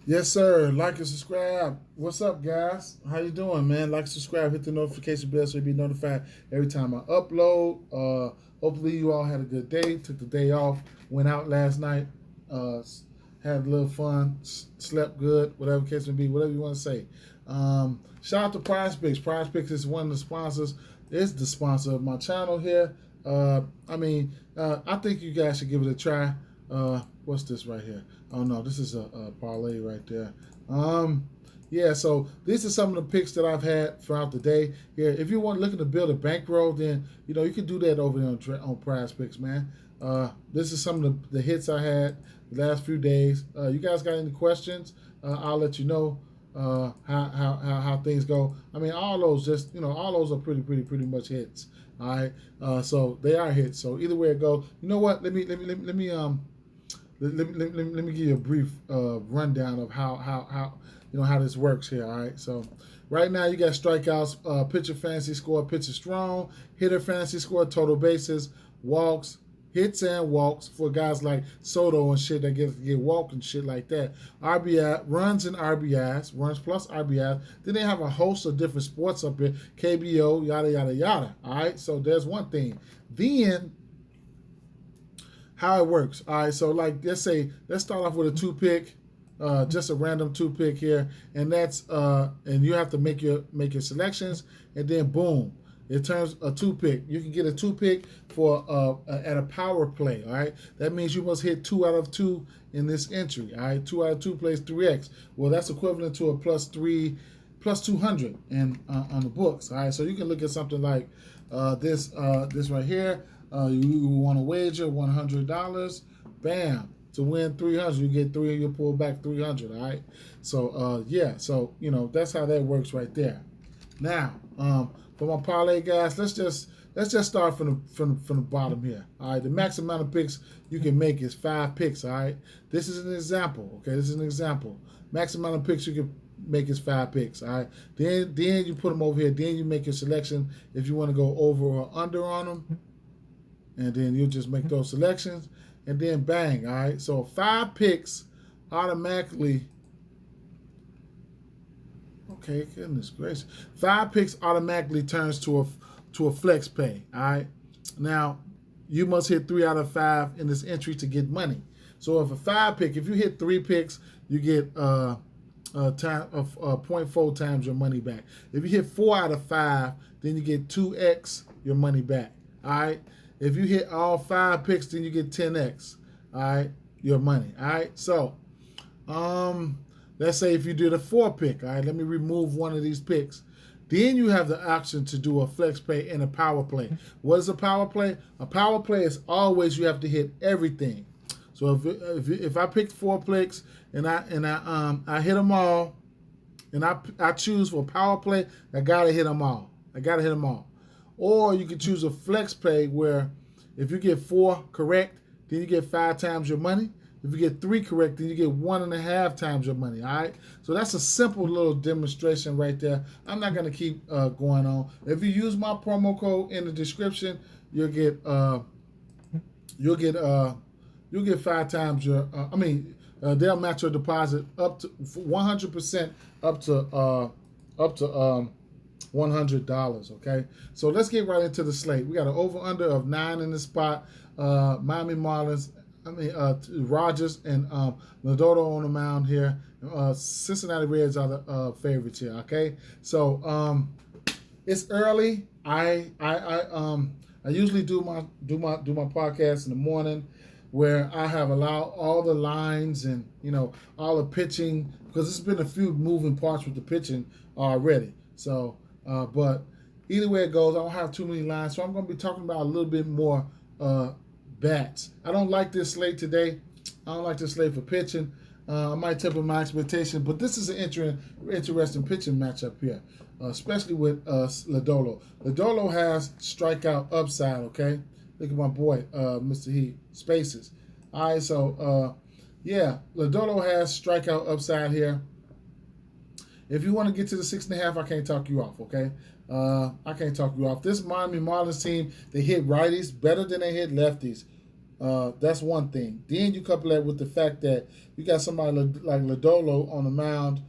Yes, sir. Like and subscribe. What's up, guys? How you doing, man? Like, subscribe, hit the notification bell so you'll be notified every time I upload. Hopefully you all had a good day. Took the day off. Went out last night. Uh, had a little fun. Slept good. Whatever case may be. Whatever you want to say. Shout out to Prize Picks. Prize Picks is one of the sponsors. It's the sponsor of my channel here. I think you guys should give it a try. What's this right here? Oh no, this is a parlay right there. Yeah, so these are some of the picks that I've had throughout the day. Here, if you want looking to build a bankroll, then you can do that over there on Prize Picks, man. This is some of the hits I had the last few days. You guys got any questions? I'll let you know how things go. I mean, all those all those are pretty much hits. All right, so they are hits. So either way it goes, you know what? Let me give you a brief rundown of how this works here. All right, so right now you got strikeouts, pitcher fantasy score, pitcher strong, hitter fantasy score, total bases, walks, hits and walks for guys like Soto and shit that get walked and shit like that. RBI runs and RBIs, runs plus RBIs. Then they have a host of different sports up here, KBO, yada yada yada. All right, so there's one thing. Then how it works. All right, so like let's start off with a 2-pick, just a random 2-pick here, and that's and you have to make your selections, and then boom, it turns a 2-pick. You can get a 2-pick for at a power play. All right, that means you must hit 2 out of 2 in this entry. All right, 2 out of 2 plays 3x. Well, that's equivalent to a plus 200 and on the books. All right, so you can look at something like this right here. You want to wager $100, bam, to win 300. You get 3, and you pull back 300. All right. So so that's how that works right there. Now, for my parlay guys, let's just start from the bottom here. All right. The max amount of picks you can make is 5 picks. All right. This is an example. Okay. This is an example. Max amount of picks you can make is 5 picks. All right. Then you put them over here. Then you make your selection if you want to go over or under on them. And then you just make those selections, and then bang, all right? So 5 picks automatically, okay, goodness gracious. 5 picks automatically turns to a flex pay, all right? Now, you must hit 3 out of 5 in this entry to get money. So if if you hit 3 picks, you get 0.4 times your money back. If you hit 4 out of 5, then you get 2x your money back, all right? If you hit all 5 picks, then you get 10x, all right, your money, all right? So, let's say if you did a 4-pick, all right, let me remove one of these picks. Then you have the option to do a flex play and a power play. What is a power play? A power play is always you have to hit everything. So if I picked 4 picks and I hit them all, and I choose for power play, I gotta hit them all. Or you can choose a flex play where if you get 4 correct, then you get 5 times your money. If you get 3 correct, then you get 1.5 times your money. All right. So that's a simple little demonstration right there. I'm not gonna keep going on. If you use my promo code in the description, you'll get 5 times your. They'll match your deposit up to 100% up to $100. Okay, so let's get right into the slate. We got an over/under of 9 in the spot. Miami Marlins, Rogers and Lodolo on the mound here. Cincinnati Reds are the favorites here. Okay, so it's early. I usually do my podcast in the morning, where I have allowed all the lines and all the pitching, because there's been a few moving parts with the pitching already. So. But either way it goes, I don't have too many lines, so I'm going to be talking about a little bit more bats. I don't like this slate today. I don't like this slate for pitching. I might temper my expectation, but this is an interesting pitching matchup here, especially with Lodolo. Lodolo has strikeout upside, okay? Look at my boy, Mr. He Spaces. All right, so, Lodolo has strikeout upside here. If you want to get to the 6.5, I can't talk you off, okay? I can't talk you off. This Miami Marlins team, they hit righties better than they hit lefties. That's one thing. Then you couple that with the fact that you got somebody like Lodolo on the mound.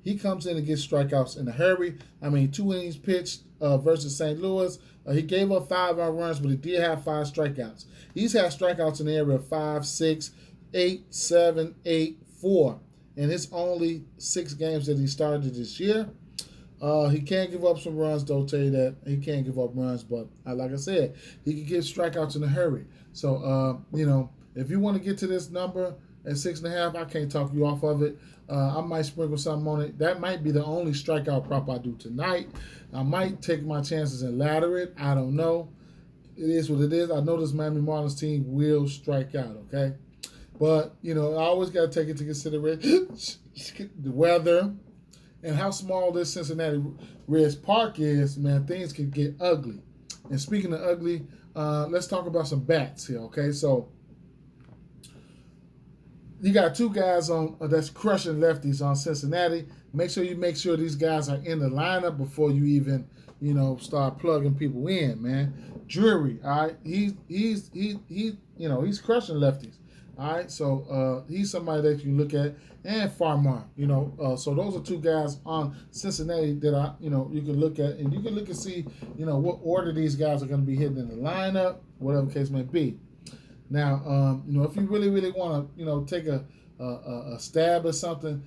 He comes in and gets strikeouts in a hurry. I mean, 2 innings pitched versus St. Louis. He gave up 5 earned runs, but he did have 5 strikeouts. He's had strikeouts in the area of 5, 6, 8, 7, 8, 4. In his only 6 games that he started this year. He can give up some runs, though, tell you that. He can't give up runs, but like I said, he can get strikeouts in a hurry. So, if you want to get to this number at 6.5, I can't talk you off of it. I might sprinkle something on it. That might be the only strikeout prop I do tonight. I might take my chances and ladder it. I don't know. It is what it is. I know this Miami Marlins team will strike out, okay? But, I always got to take into consideration the weather and how small this Cincinnati Reds park is. Man, things can get ugly. And speaking of ugly, let's talk about some bats here, okay? So, you got 2 guys on that's crushing lefties on Cincinnati. Make sure these guys are in the lineup before you even, start plugging people in, man. Drury, all right, he's crushing lefties, all right. So he's somebody that you look at, and Farmar, so those are 2 guys on Cincinnati that you can look at, and you can look and see, what order these guys are going to be hitting in the lineup, whatever the case may be. Now, if you really, really want to, take a stab at something,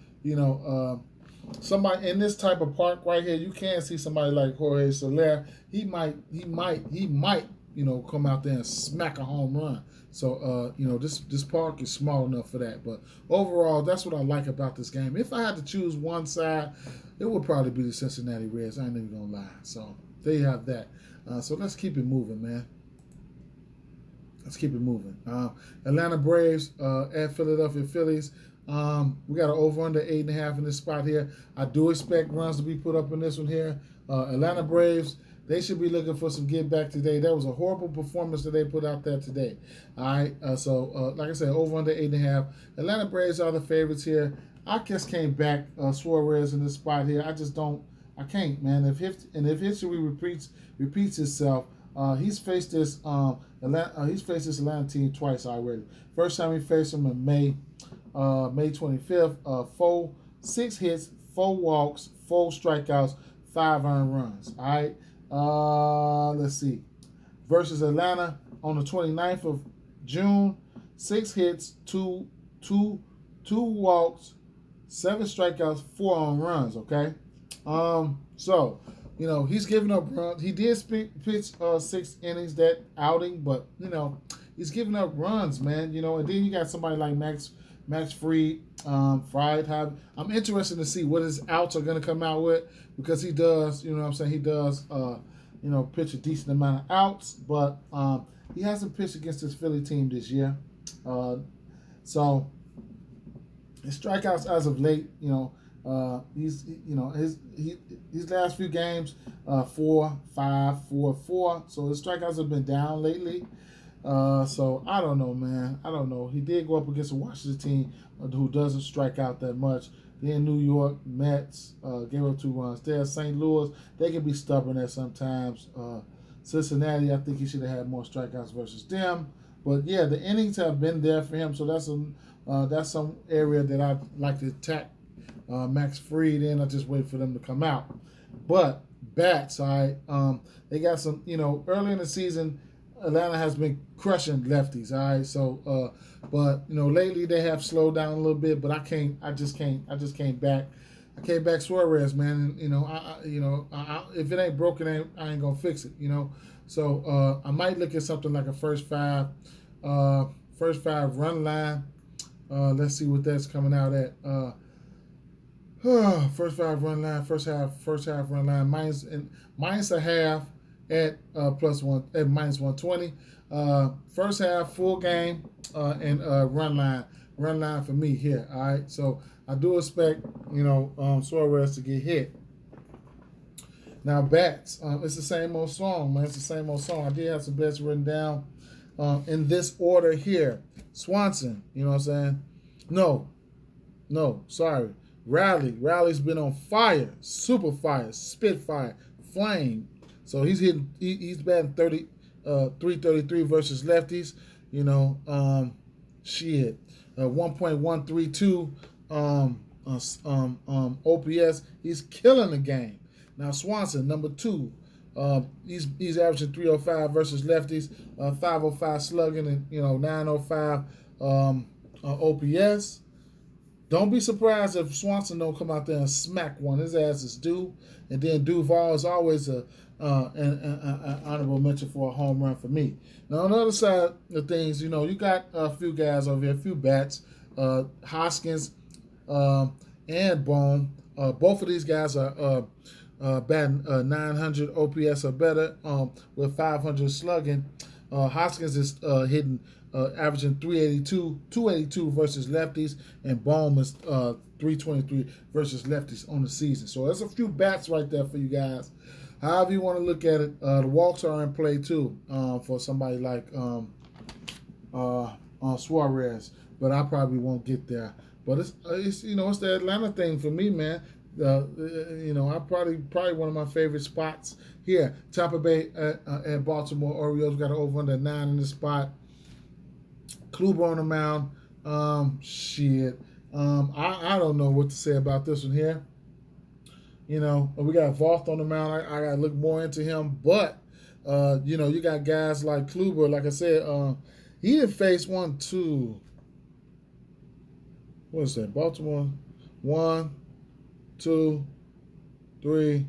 somebody in this type of park right here, you can see somebody like Jorge Soler. He might, come out there and smack a home run. So, this park is small enough for that. But overall, that's what I like about this game. If I had to choose one side, it would probably be the Cincinnati Reds. I ain't even gonna lie. So there you have that. So let's keep it moving, man. Let's keep it moving. Atlanta Braves at Philadelphia Phillies. We got an over-under 8.5 in this spot here. I do expect runs to be put up in this one here. Atlanta Braves, they should be looking for some get back today. That was a horrible performance that they put out there today. All right. So, like I said, over-under 8.5. Atlanta Braves are the favorites here. I just can't back Suarez in this spot here. I can't, man. If history repeats itself, he's faced this Atlanta team twice already. First time he faced them in May 25th. 6 hits, 4 walks, 4 strikeouts, 5 earned runs. All right. Let's see. Versus Atlanta on the 29th of June, 6 hits, 2 walks, 7 strikeouts, 4 earned runs. Okay. So. He's giving up runs. He did pitch 6 innings that outing, but, he's giving up runs, man. And then you got somebody like Max Fried. I'm interested to see what his outs are going to come out with, because he does, he does, pitch a decent amount of outs, but he hasn't pitched against this Philly team this year. So his strikeouts as of late, his last few games, 4, 5, 4, 4. So his strikeouts have been down lately. So I don't know, man. I don't know. He did go up against a Washington team who doesn't strike out that much. Then New York Mets gave up 2 runs. There, St. Louis, they can be stubborn at sometimes. Cincinnati, I think he should have had more strikeouts versus them. But yeah, the innings have been there for him. So that's some area that I'd like to attack. Max Fried in. I just wait for them to come out. But bats, all right. They got some, early in the season, Atlanta has been crushing lefties, all right. So, but lately they have slowed down a little bit. But I just can't back. I can't back Suarez, man. And, if it ain't broken, I ain't gonna fix it. So I might look at something like a first five run line. Let's see what that's coming out at. First 5 run line, first half run line, minus a half at +1 at -120. First half full game and run line for me here. All right, so I do expect Suarez to get hit. Now bats, it's the same old song, man. It's the same old song. I did have some bets written down in this order here. Swanson, you know what I'm saying? No, sorry. Riley's been on fire, super fire, spitfire, flame. So he's batting 333 versus lefties. Shit, 1.132 OPS. He's killing the game. Now Swanson, number 2. He's averaging 305 versus lefties, 505 slugging, and 905 OPS. Don't be surprised if Swanson don't come out there and smack one. His ass is due. And then Duval is always an honorable mention for a home run for me. Now, on the other side of things, you got a few guys over here, a few bats. Hoskins and Bohm. Both of these guys are batting 900 OPS or better with 500 slugging. Hoskins is hitting averaging 282 versus lefties, and Bohm is 323 versus lefties on the season. So there's a few bats right there for you guys. However you want to look at it, the walks are in play too for somebody like Suarez, but I probably won't get there. But it's the Atlanta thing for me, man. I probably one of my favorite spots here. Tampa Bay and Baltimore Orioles got an over under 9 in this spot. Kluber on the mound. I don't know what to say about this one here. We got Voth on the mound. I got to look more into him. But, you got guys like Kluber. Like I said, he didn't face 1, 2. What is that? Baltimore. 1, 2, 3,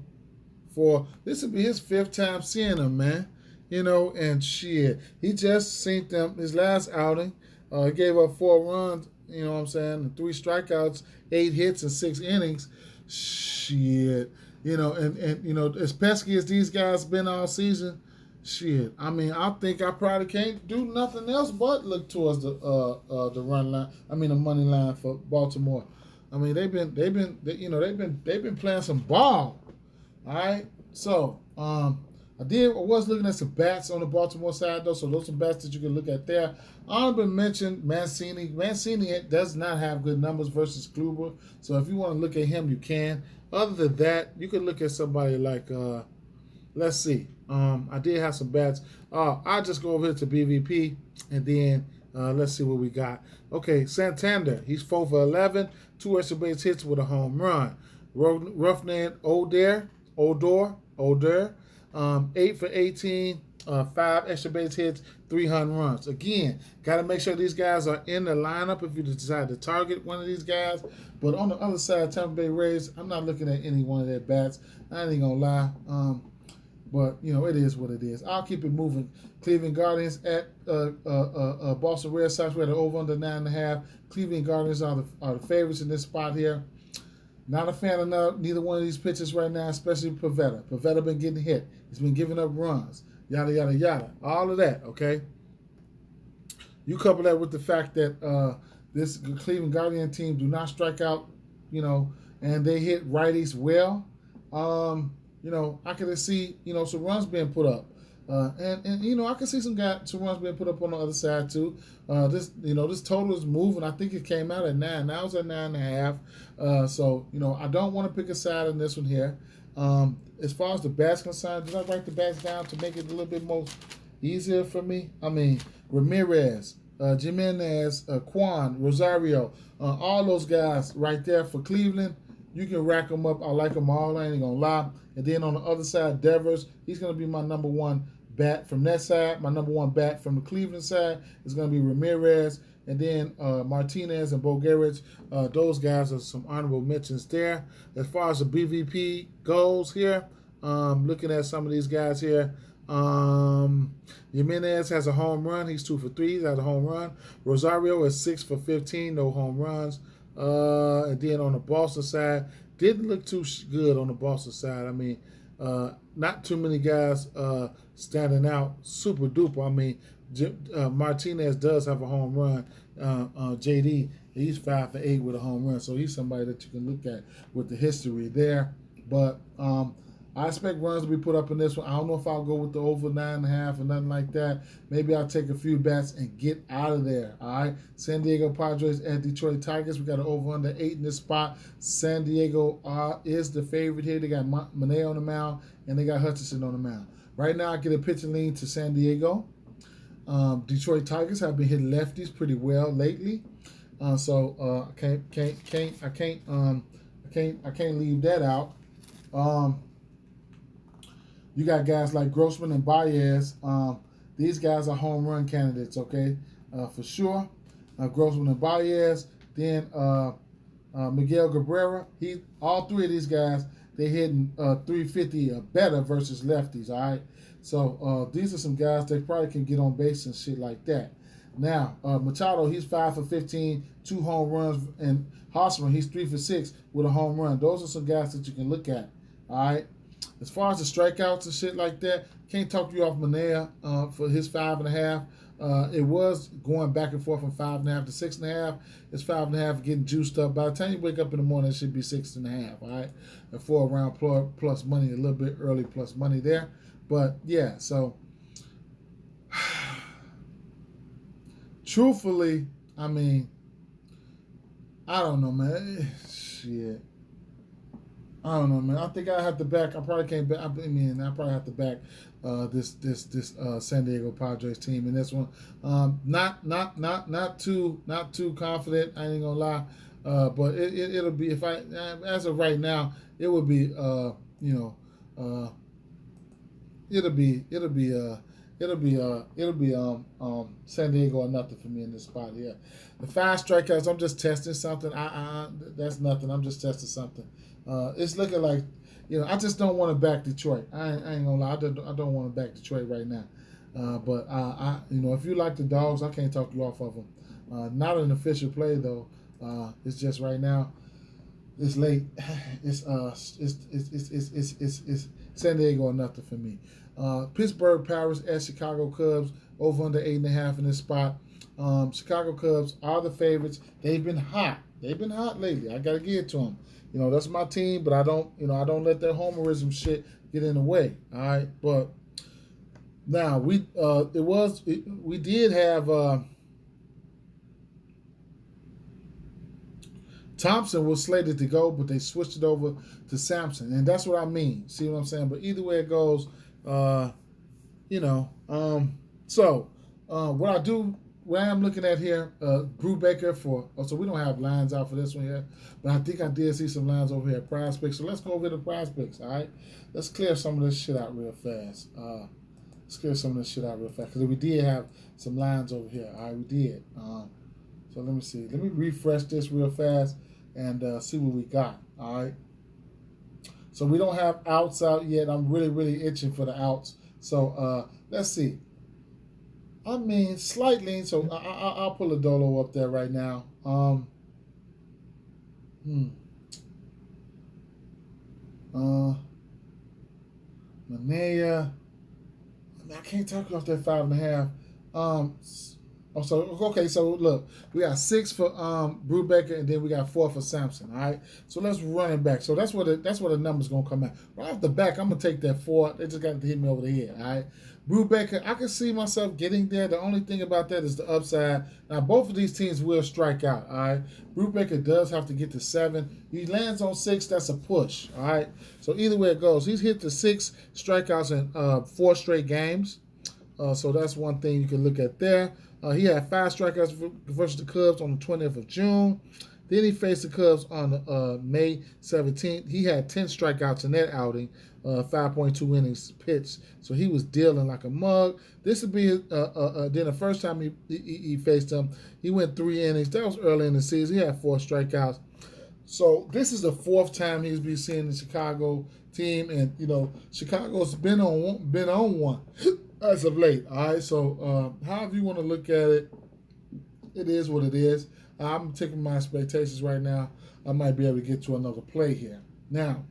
4. This will be his 5th time seeing him, man. And shit. He just seen them his last outing. He gave up 4 runs, and 3 strikeouts, 8 hits, and 6 innings. Shit. And as pesky as these guys been all season, shit. I mean, I think I probably can't do nothing else but look towards the run line. the money line for Baltimore. They've been playing some ball. All right. So, I was looking at some bats on the Baltimore side, though, so those are bats that you can look at there. Honorable mention, Mancini. Mancini does not have good numbers versus Kluber, so if you want to look at him, you can. Other than that, you can look at somebody like, let's see. I did have some bats. I'll just go over here to BVP, and then let's see what we got. Okay, Santander. He's 4 for 11, 2 extra base hits with a home run. Roughman Odor. 8 for 18, 5 extra base hits, 3 home runs. Again, got to make sure these guys are in the lineup if you decide to target one of these guys. But on the other side, Tampa Bay Rays, I'm not looking at any one of their bats. I ain't going to lie. But, it is what it is. I'll keep it moving. Cleveland Guardians at Boston Red Sox. We had an over under 9.5. Cleveland Guardians are the favorites in this spot here. Not a fan of neither one of these pitchers right now, especially Pivetta. Pivetta been getting hit. He's been giving up runs. Yada, yada, yada. All of that, okay? You couple that with the fact that this Cleveland Guardian team do not strike out, and they hit righties well. I can see, some runs being put up. And I can see some runs being put up on the other side too. This total is moving. I think it came out at 9. Now it's at 9.5. So I don't want to pick a side in this one here. As far as the bats concerned, did I write the bats down to make it a little bit more easier for me? Ramirez, Jimenez, Quan, Rosario, all those guys right there for Cleveland. You can rack them up. I like them all. I ain't gonna lie. And then on the other side, Devers, he's gonna be my number 1 bat from that side. My number 1 bat from the Cleveland side is going to be Ramirez. And then Martinez and Bogarich. Those guys are some honorable mentions there. As far as the BVP goes here, looking at some of these guys here, Jimenez has a home run. He's 2 for 3. He's had a home run. Rosario is 6 for 15. No home runs. And then on the Boston side, didn't look too good on the Boston side. Not too many guys standing out super duper. Martinez does have a home run. JD, he's 5 for 8 with a home run, so he's somebody that you can look at with the history there. But I expect runs to be put up in this one. I don't know if I'll go with the over 9.5 or nothing like that. Maybe I'll take a few bats and get out of there. All right. San Diego Padres at Detroit Tigers. We got an over under 8 in this spot. San Diego is the favorite here. They got Monet on the mound and they got Hutchinson on the mound. Right now, I get a pitching lean to San Diego. Detroit Tigers have been hitting lefties pretty well lately. So I can't leave that out. You got guys like Grossman and Baez. These guys are home run candidates, okay, for sure. Grossman and Baez. Then Miguel Cabrera. All three of these guys, they hitting 350 or better versus lefties. All right. So these are some guys that probably can get on base and shit like that. Now, Machado, he's 5 for 15, 2 home runs, and Hosmer, he's 3 for 6 with a home run. Those are some guys that you can look at. All right. As far as the strikeouts and shit like that, can't talk you off Manea for his 5.5. It was going back and forth from 5.5 to 6.5. It's 5.5 getting juiced up. By the time you wake up in the morning, it should be 6.5. All right, a 4-round plus money, a little bit early plus money there. But yeah, so truthfully, I mean, I don't know, man. Shit. I don't know, man. I think I have to back. I probably can't back. I probably have to back this San Diego Padres team in this one. Not too confident. I ain't gonna lie. But it'll be, if I, as of right now, it would be it'll be San Diego or nothing for me in this spot here. The 5 strikeouts, I'm just testing something. That's nothing. I'm just testing something. It's looking like, I just don't want to back Detroit. I ain't gonna lie. I don't want to back Detroit right now. But if you like the Dogs, I can't talk you off of them. Not an official play though. It's just right now. It's late. It's San Diego or nothing for me. Pittsburgh Pirates at Chicago Cubs, over under 8.5 in this spot. Chicago Cubs are the favorites. They've been hot. They've been hot lately. I gotta give it to them. That's my team, but I don't let that homerism shit get in the way. All right, but now we did have Thompson was slated to go, but they switched it over to Sampson, and that's what I mean. See what I'm saying? But either way it goes, what I'm looking at here, Brubaker so we don't have lines out for this one here, but I think I did see some lines over here at Prize Picks. So let's go over to Prize Picks, all right? Let's clear some of this shit out real fast. Because we did have some lines over here, all right? We did. So let me see. Let me refresh this real fast and see what we got, all right? So we don't have outs out yet. I'm really, really itching for the outs. So let's see. I mean, slightly. So I'll pull a Dolo up there right now. Manea. I can't talk off that 5.5. So look, we got 6 for Brubaker, and then we got 4 for Sampson. All right, so let's run it back. So that's where the number's gonna come out. Right off the back, I'm gonna take that 4. They just got to hit me over the head. All right, Brubaker, I can see myself getting there. The only thing about that is the upside. Now both of these teams will strike out. All right, Brubaker does have to get to 7. He lands on 6. That's a push. All right, so either way it goes, he's hit the 6 strikeouts in 4 straight games. So that's one thing you can look at there. He had 5 strikeouts versus the Cubs on the 20th of June. Then he faced the Cubs on May 17th. He had 10 strikeouts in that outing, 5.2 innings pitched. So he was dealing like a mug. This would be then the first time he faced him, he went 3 innings. That was early in the season. He had 4 strikeouts. So this is the 4th time he's been seeing the Chicago team, and Chicago's been on one as of late. All right, so however you want to look at it, it is what it is. I'm taking my expectations right now. I might be able to get to another play here. Now,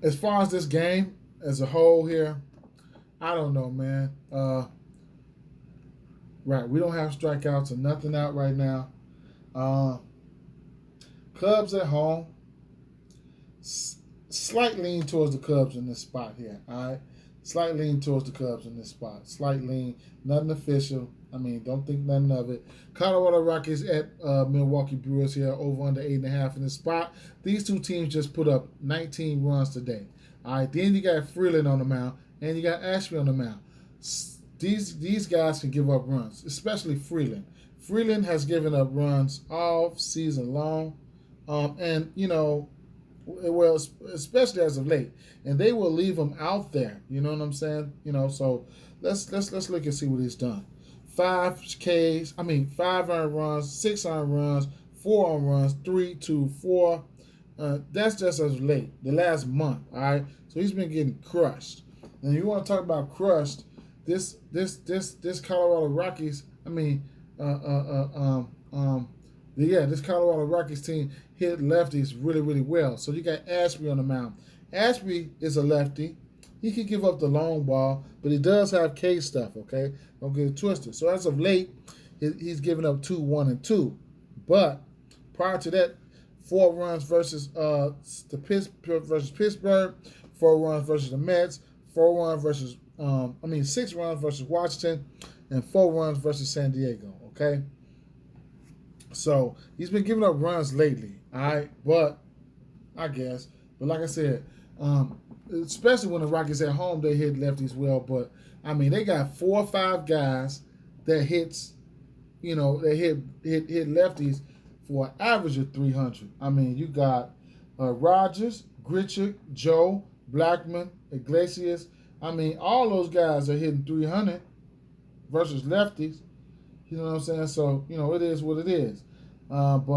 as far as this game as a whole here, I don't know, man. Right, we don't have strikeouts or nothing out right now. Cubs at home. Slight lean towards the Cubs in this spot here. All right, slight lean towards the Cubs in this spot. Slight lean, nothing official. I mean, don't think nothing of it. Colorado Rockies at Milwaukee Brewers here, over under 8.5 in this spot. These two teams just put up 19 runs today. All right, then you got Freeland on the mound, and you got Ashby on the mound. These guys can give up runs, especially Freeland. Freeland has given up runs all season long, and well, especially as of late, and they will leave him out there. You know what I'm saying? So let's look and see what he's done. 5 earned runs, 6 earned runs, 4 earned runs, 3, 2, 4. That's just as of late, the last month. All right, so he's been getting crushed. And you want to talk about crushed? This Colorado Rockies. This Colorado Rockies team hit lefties really, really well. So you got Ashby on the mound. Ashby is a lefty. He can give up the long ball, but he does have K stuff, okay? Don't get it twisted. So as of late, he's given up 2, 1, and 2. But prior to that, 4 runs versus Pittsburgh, 4 runs versus the Mets, 4 runs versus 6 runs versus Washington, and 4 runs versus San Diego, okay? So he's been giving up runs lately, all right? But like I said, especially when the Rockies at home, they hit lefties well. But they got 4 or 5 guys that hits, they hit lefties for an average of 300. You got Rogers, Grichuk, Joe, Blackman, Iglesias. All those guys are hitting 300 versus lefties. You know what I'm saying? So, it is what it is. And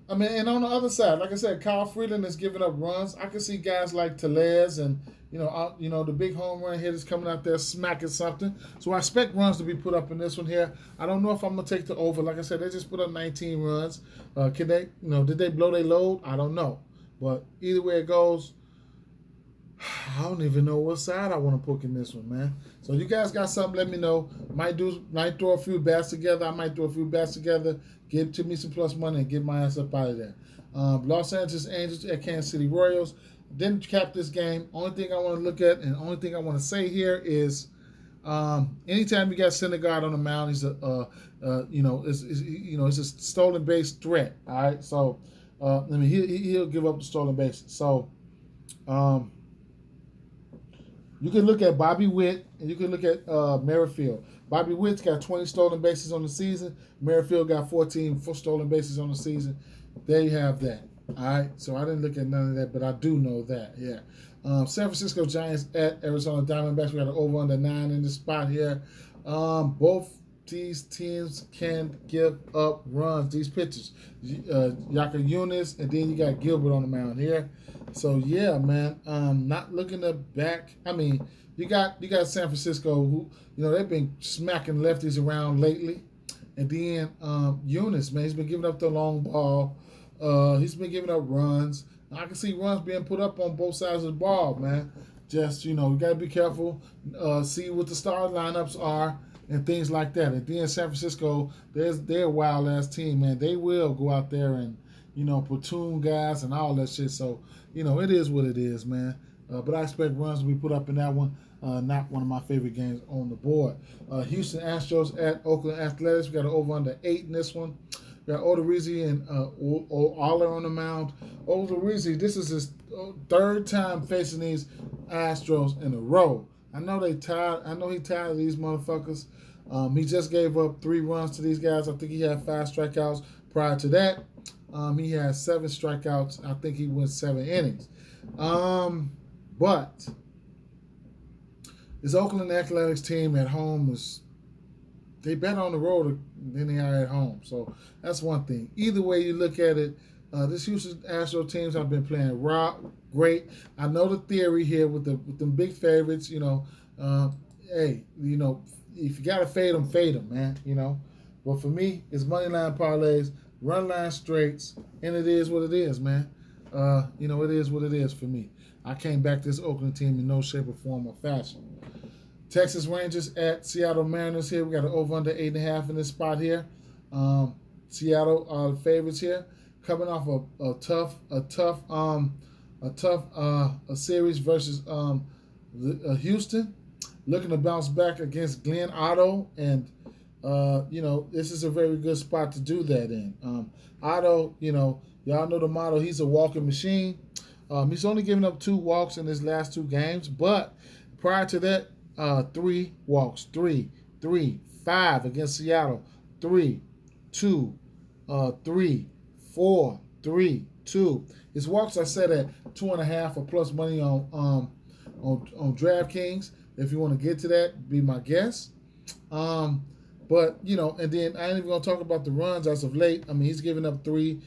on the other side, like I said, Kyle Freeland is giving up runs. I can see guys like Tellez and, the big home run hitters coming out there smacking something. So I expect runs to be put up in this one here. I don't know if I'm going to take the over. Like I said, they just put up 19 runs. Did they blow their load? I don't know. But either way it goes, I don't even know what side I want to put in this one, man. So you guys got something, let me know. Might throw a few bats together. I might throw a few bats together, give to me some plus money, and get my ass up out of there. Los Angeles Angels at Kansas City Royals. Didn't cap this game. Only thing I want to look at and only thing I want to say here is anytime you got Syndergaard on the mound, he's it's a stolen base threat. All right, so he'll give up the stolen bases. So you can look at Bobby Witt and you can look at Merrifield. Bobby Witt's got 20 stolen bases on the season. Merrifield got 14 stolen bases on the season. There you have that. All right, so I didn't look at none of that, but I do know that. Yeah. San Francisco Giants at Arizona Diamondbacks. We got an over under 9 in this spot here. Both these teams can give up runs. These pitchers, Yaka Yunis, and then you got Gilbert on the mound here. So yeah, man. Not looking to back. You got San Francisco who they've been smacking lefties around lately, and then Yunis, man, he's been giving up the long ball. He's been giving up runs. I can see runs being put up on both sides of the ball, man. Just, you got to be careful, see what the starting lineups are and things like that. And then San Francisco, they're a wild-ass team, man. They will go out there and, platoon guys and all that shit. So, it is what it is, man. But I expect runs to be put up in that one. Not one of my favorite games on the board. Houston Astros at Oakland Athletics. We got an over-under 8 in this one. We got Odorizzi and Aller on the mound. Odorizzi, this is his 3rd time facing these Astros in a row. I know he tired of these motherfuckers. He just gave up 3 runs to these guys. I think he had 5 strikeouts. Prior to that, he had 7 strikeouts. I think he went 7 innings. But this Oakland Athletics team at home they better on the road than they are at home. So that's one thing. Either way you look at it, this Houston Astros teams have been playing great. I know the theory here with them big favorites. Hey, if you gotta fade them, man. But for me, it's money line parlays, run line straights, and it is what it is, man. It is what it is for me. I can't back this Oakland team in no shape or form or fashion. Texas Rangers at Seattle Mariners here. We got an over under 8.5 in this spot here. Seattle are the favorites here, coming off a series versus Houston, looking to bounce back against Glenn Otto, and this is a very good spot to do that in. Otto, y'all know the motto. He's a walking machine. He's only given up 2 walks in his last 2 games, but Prior to that, 3 walks, 3, 3, 5 against Seattle, 3, 2, 3, 4, 3, 2. His walks I set at 2.5 or plus money on DraftKings. If you want to get to that, be my guest. But and then I ain't even gonna talk about the runs as of late. I mean, he's given up three.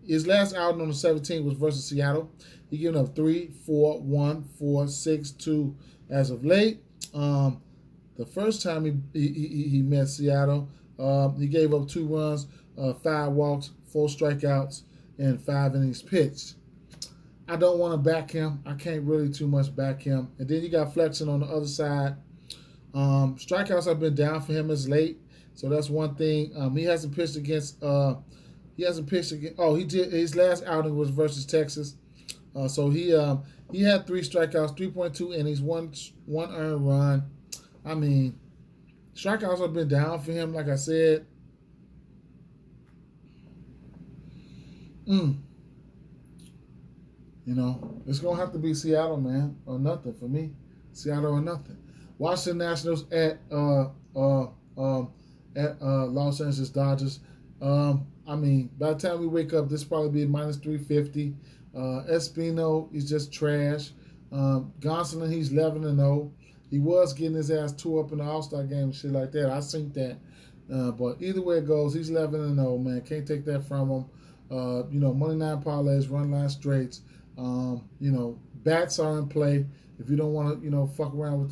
His last outing on the 17th was versus Seattle. He given up 3, 4, 1, 4, 6, 2 as of late. The first time he met Seattle, he gave up 2 runs, 5 walks, 4 strikeouts, and 5 innings pitched. I don't want to back him. I can't really too much back him. And then you got Flexen on the other side. Strikeouts have been down for him as late, so that's one thing. He hasn't pitched against. He did. His last outing was versus Texas. So he had 3 strikeouts, 3.2 innings, one earned run. I mean, strikeouts have been down for him, like I said. It's gonna have to be Seattle, man, or nothing for me. Seattle or nothing. Washington Nationals at Los Angeles Dodgers. I mean, by the time we wake up, this probably be minus 350. Espino, he's just trash. Gonsolin, he's 11-0. He was getting his ass tore up in the All-Star game and shit like that. I seen that. But either way it goes, he's 11-0, man. Can't take that from him. Money line parlays, run line straights. Bats are in play. If you don't want to, fuck around with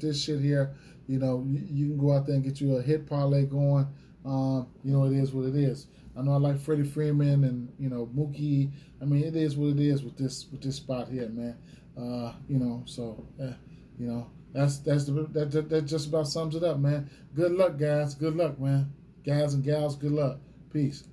this shit here, you can go out there and get you a hit parlay going. It is what it is. I know I like Freddie Freeman and Mookie. I mean, it is what it is with this spot here, man. That just about sums it up, man. Good luck, guys. Good luck, man. Guys and gals, good luck. Peace.